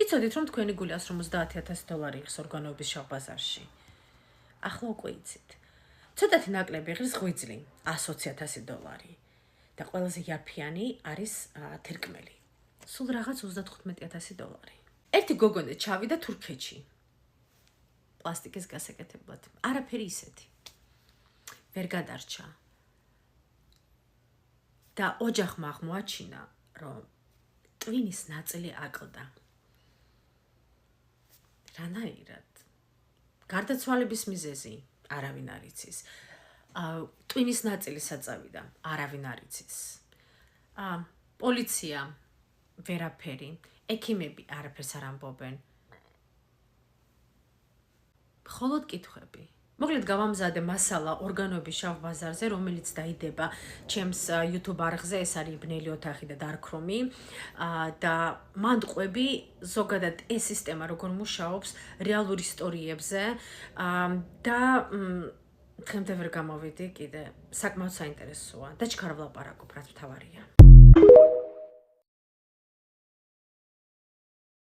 იცოდით რომ თქვენი გული 150,000 დოლარი იღს ორგანოების შავ ბაზარში. ახლა უკვე იცით. ცოტათი ნაკლები იღს ღვიძლი 120,000 დოლარი. და ყველაზე იაფიანი არის თერკმელი. სულ რაღაც 35,000 დოლარი. ერთი გოგონა ჩავიდა თურქეთში. პლასტიკის გასაკეთებლად. არაფერი ისეთი. ვერ გადარჩა. და ოჯახმა აღმოაჩინა, რომ ტვინის ნაწილი აკლდა. რანაირად? გარდაცვალების მიზეზი არავინ არ იცის. ტვინის ნაწილი საწავიდა, არავინ არ იცის. პოლიცია ვერაფერი, ექიმები არაფერს არ ამბობენ. მხოლოდ კითხვები. მოკლედ გავამზადე მასალა ორგანოების შავ ბაზარზე, რომელიც დაიდება ჩემს YouTube არხზე, ეს არის ბნელი ოთახი და დარქრომი და მან ყვები ზოგადად ეს სისტემა როგორ მუშაობს რეალურ ისტორიებზე და დღემდე ვერ გამოვიდი კიდე საკმაოდ საინტერესოა და ჩქარ ვლაპარაკობ, რაც მთავარია.